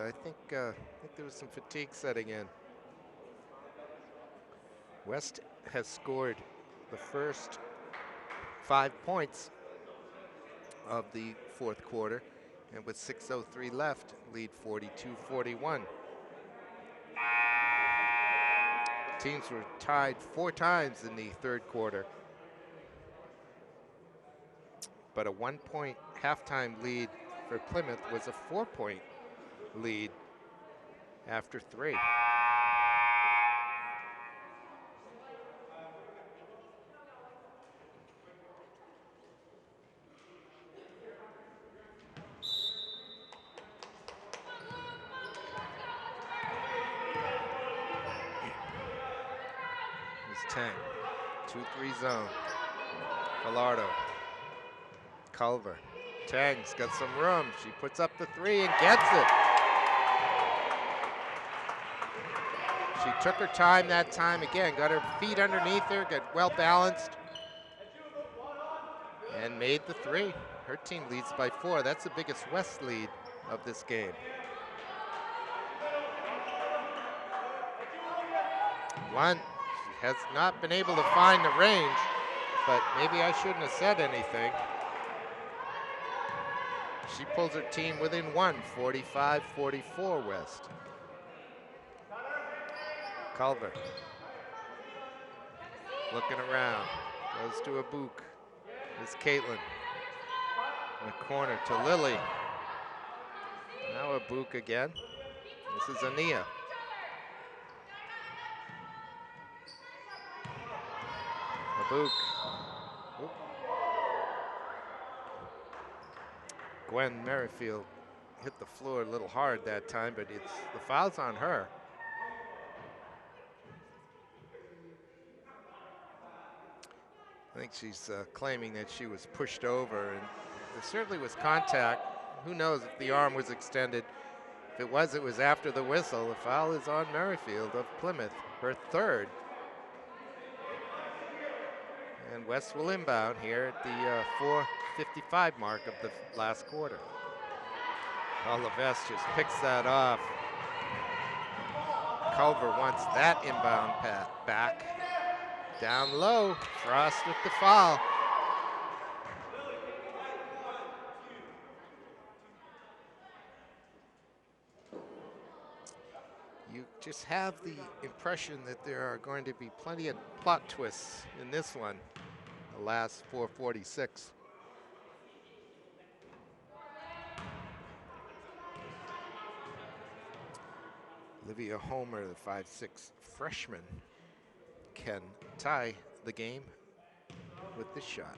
I think there was some fatigue setting in. West has scored the first 5 points of the fourth quarter, and with 6:03 left, lead 42-41. Teams were tied 4 times in the third quarter, but a 1-point halftime lead for Plymouth was a 4-point lead after 3. It's 10, 2-3 zone. Gallardo, Culver. Tang's got some room. She puts up the 3 and gets it. She took her time that time again, got her feet underneath her, got well balanced, and made the 3. Her team leads by 4. That's the biggest West lead of this game. Blunt has not been able to find the range, but maybe I shouldn't have said anything. She pulls her team within 1, 45-44 West. Culver looking around, goes to a Book. It's Caitlin in the corner to Lily. Now a Book again. This is Ania. A Book. Oop. Gwen Merrifield hit the floor a little hard that time, but the foul's on her. I think she's claiming that she was pushed over, and there certainly was contact. Who knows if the arm was extended. If it was after the whistle. The foul is on Merrifield of Plymouth, her 3rd. And West will inbound here at the 4:55 mark of the last quarter. Levesque just picks that off. Culver wants that inbound back. Down low, Frost with the foul. You just have the impression that there are going to be plenty of plot twists in this one, the last 4:46. Olivia Homer, the 5'6" freshman, can tie the game with this shot.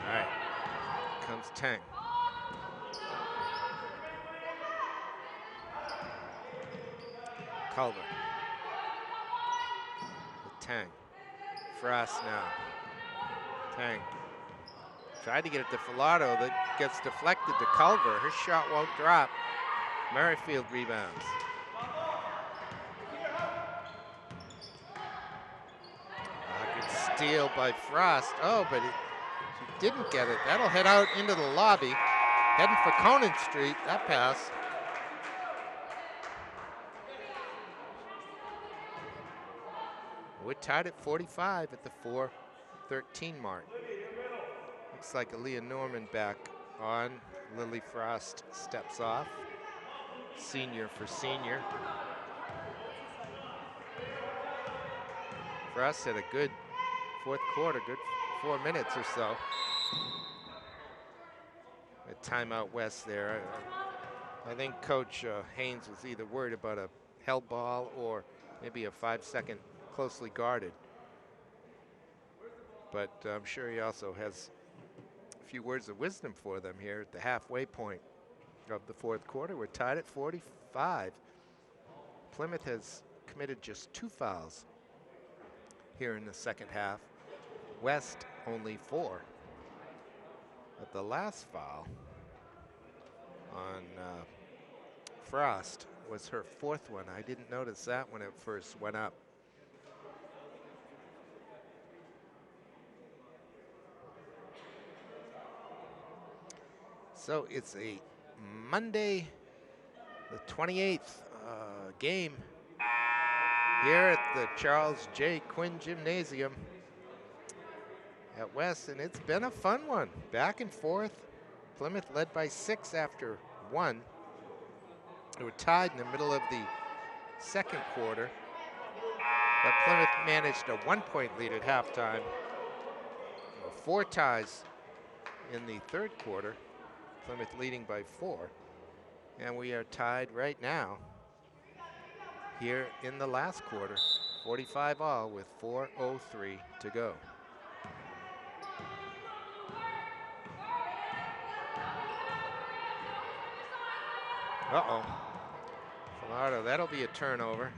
All right, comes Tang. Culver. With Tang. Frost now. Tang. Tried to get it to Filardo. That gets deflected to Culver. His shot won't drop. Merrifield rebounds. Good steal by Frost. Oh, but he didn't get it. That'll head out into the lobby. Heading for Conan Street. That pass. We're tied at 45 at the 4:13 mark. Looks like Aaliyah Norman back on. Lily Frost steps off. Senior for senior. Frost had a good fourth quarter, good 4 minutes or so. A timeout West there. I think Coach Haynes was either worried about a held ball or maybe a 5-second closely guarded. But I'm sure he also has a few words of wisdom for them here at the halfway point of the fourth quarter. We're tied at 45. Plymouth has committed just 2 fouls here in the second half. West only 4. But the last foul on Frost was her 4th one. I didn't notice that when it first went up. So it's a Monday, the 28th game here at the Charles J. Quinn Gymnasium at West, and it's been a fun one. Back and forth. Plymouth led by 6 after 1. They were tied in the middle of the second quarter, but Plymouth managed a 1-point lead at halftime. 4 ties in the third quarter. Plymouth leading by 4. And we are tied right now here in the last quarter, 45 all with 4:03 to go. Uh-oh. Filardo, that'll be a turnover.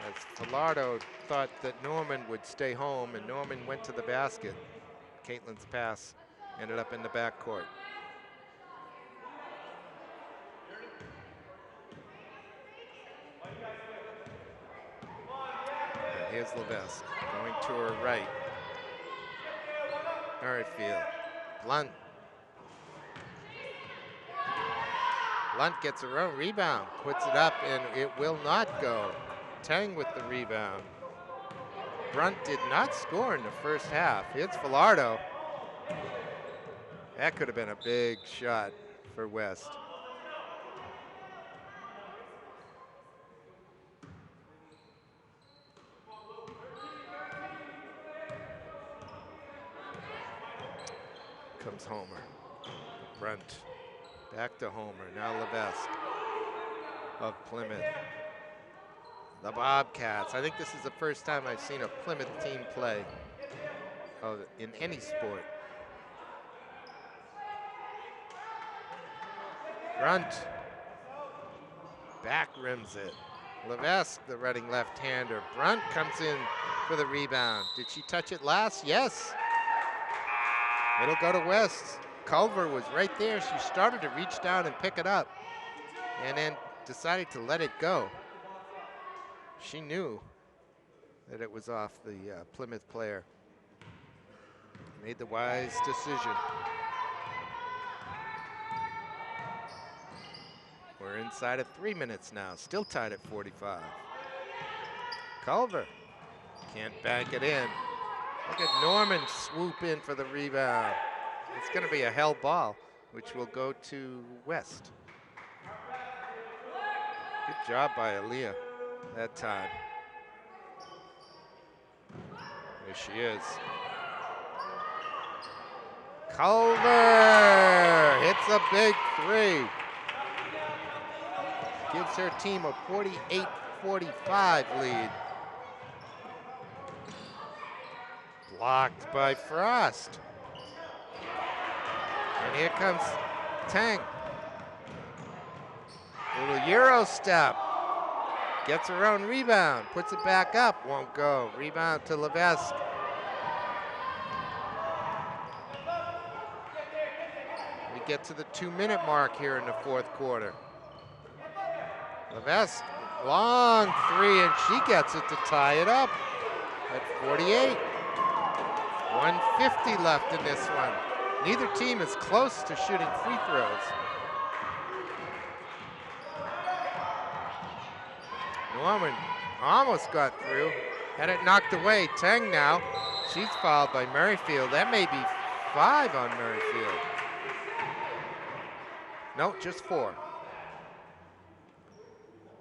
As Filardo thought that Norman would stay home, and Norman went to the basket. Caitlin's pass ended up in the backcourt. Here's Levesque going to her right. Merrifield. Blunt. Blunt gets her own rebound, puts it up, and it will not go. Tang with the rebound. Brunt did not score in the first half. It's Filardo. That could have been a big shot for West. Comes Homer. Brunt. Back to Homer. Now Levesque of Plymouth. The Bobcats. I think this is the first time I've seen a Plymouth team play in any sport. Brunt. Back rims it. Levesque, the running left-hander. Brunt comes in for the rebound. Did she touch it last? Yes. It'll go to West. Culver was right there. She started to reach down and pick it up and then decided to let it go. She knew that it was off the Plymouth player. Made the wise decision. We're inside of 3 minutes now, still tied at 45. Culver can't bank it in. Look at Norman swoop in for the rebound. It's going to be a held ball, which will go to West. Good job by Aaliyah that time. There she is. Culver hits a big 3. Gives her team a 48-45 lead. Blocked by Frost. Here comes Tang. Little Euro step. Gets her own rebound. Puts it back up. Won't go. Rebound to Levesque. We get to the 2-minute mark here in the fourth quarter. Levesque, long three, and she gets it to tie it up at 48. 150 left in this one. Neither team is close to shooting free throws. Norman almost got through. Had it knocked away. Tang now. She's fouled by Merrifield. That may be 5 on Merrifield. No, just 4.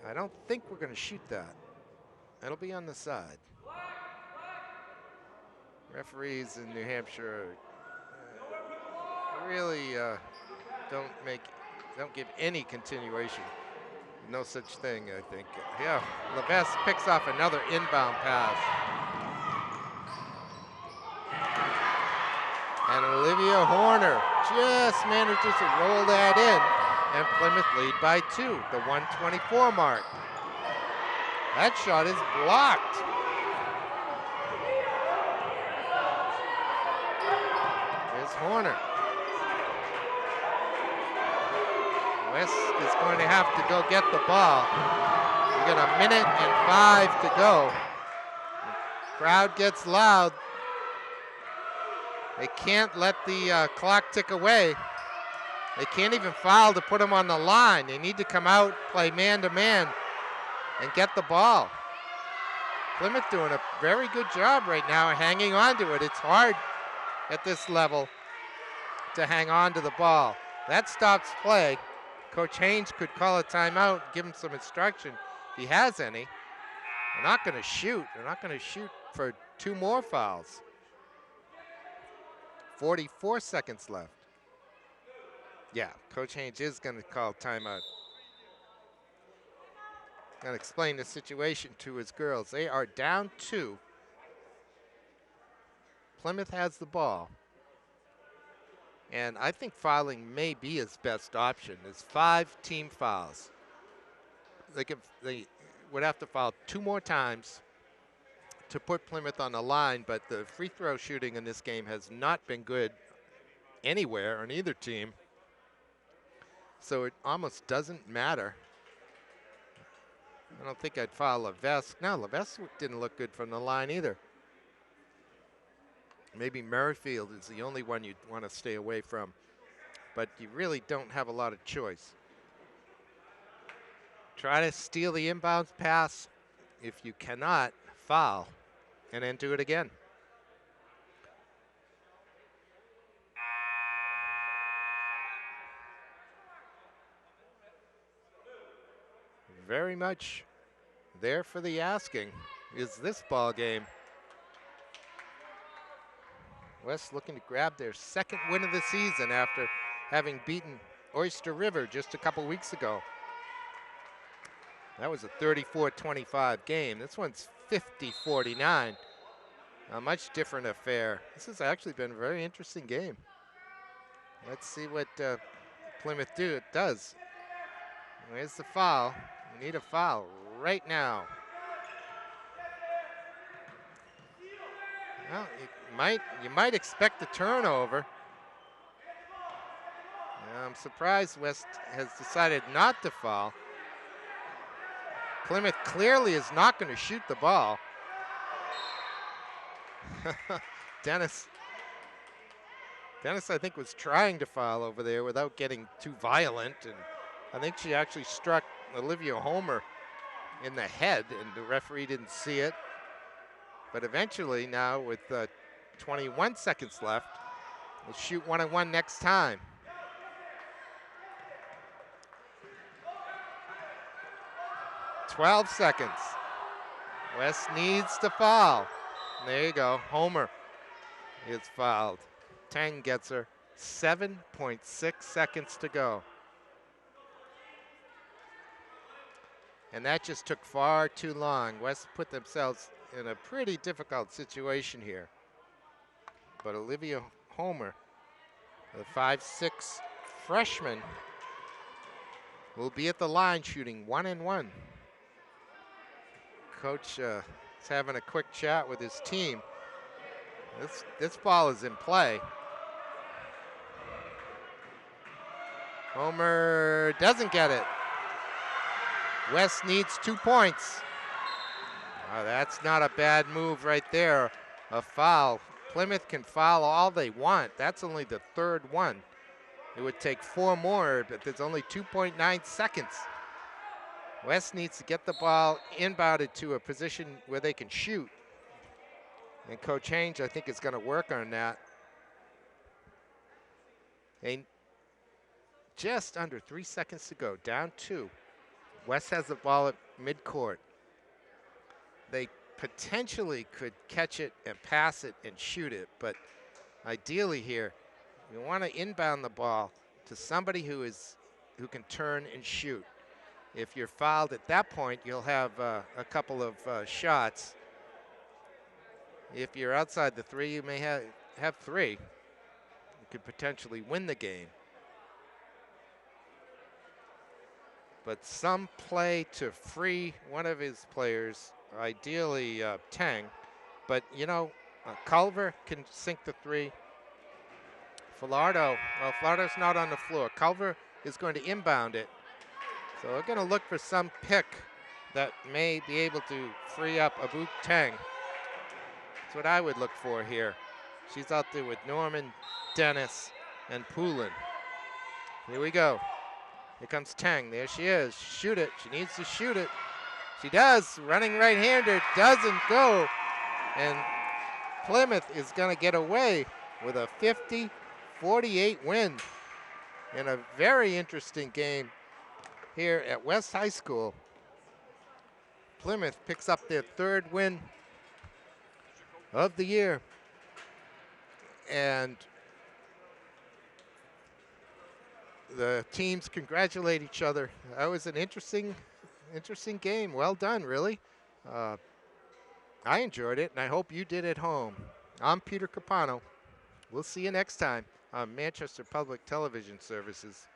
I don't think we're going to shoot that. It'll be on the side. Referees in New Hampshire really don't give any continuation. No such thing, I think. Yeah, Levesque picks off another inbound pass. And Olivia Horner just manages to roll that in, and Plymouth lead by 2, the 124 mark. That shot is blocked. Here's Horner. West is going to have to go get the ball. We got 1 minute and 5 to go. Crowd gets loud. They can't let the clock tick away. They can't even foul to put them on the line. They need to come out, play man-to-man, and get the ball. Plymouth doing a very good job right now hanging on to it. It's hard at this level to hang on to the ball. That stops play. Coach Haynes could call a timeout, give him some instruction if he has any. They're not going to shoot. They're not going to shoot for 2 more fouls. 44 seconds left. Yeah, Coach Haynes is going to call timeout. And explain the situation to his girls. They are down 2. Plymouth has the ball. And I think fouling may be his best option. There's 5 team fouls. They would have to foul 2 more times to put Plymouth on the line, but the free throw shooting in this game has not been good anywhere on either team. So it almost doesn't matter. I don't think I'd foul Levesque. No, Levesque didn't look good from the line either. Maybe Merrifield is the only one you'd want to stay away from, but you really don't have a lot of choice. Try to steal the inbounds pass. If you cannot, foul, and then do it again. Very much there for the asking is this ball game. West looking to grab their 2nd win of the season after having beaten Oyster River just a couple weeks ago. That was a 34-25 game. This one's 50-49. A much different affair. This has actually been a very interesting game. Let's see what Plymouth does. There's the foul. We need a foul right now. Well, you might expect a turnover. I'm surprised West has decided not to foul. Plymouth clearly is not going to shoot the ball. Dennis, I think, was trying to foul over there without getting too violent, and I think she actually struck Olivia Homer in the head, and the referee didn't see it. But eventually now, with 21 seconds left, we'll shoot 1-on-1 next time. "12 seconds. West needs to foul. There you go. Homer is fouled. Tang gets her. 7.6 seconds to go. And that just took far too long. West put themselves in a pretty difficult situation here. But Olivia Homer The 5'6" freshman will be at the line shooting 1 and 1. Coach is having a quick chat with his team. This ball is in play. Homer doesn't get it. West needs 2 points. Oh, that's not a bad move right there. A foul. Plymouth can foul all they want. That's only the third one. It would take 4 more, but there's only 2.9 seconds. West needs to get the ball inbounded to a position where they can shoot. And Coach Haynes, I think, is going to work on that. And just under 3 seconds to go, down 2. West has the ball at midcourt. They potentially could catch it and pass it and shoot it, but ideally here, you want to inbound the ball to somebody who can turn and shoot. If you're fouled at that point, you'll have a couple of shots. If you're outside the 3, you may have 3. You could potentially win the game. But some play to free one of his players, ideally Tang. But, Culver can sink the 3. Falardo's not on the floor. Culver is going to inbound it. So we're going to look for some pick that may be able to free up Abu Tang. That's what I would look for here. She's out there with Norman, Dennis, and Poulin. Here we go. Here comes Tang. There she is. Shoot it. She needs to shoot it. She does. Running right-hander. Doesn't go. And Plymouth is going to get away with a 50-48 win in a very interesting game here at West High School. Plymouth picks up their 3rd win of the year. And the teams congratulate each other. That was an interesting game. Well done, really. I enjoyed it, and I hope you did at home. I'm Peter Capano. We'll see you next time on Manchester Public Television Services.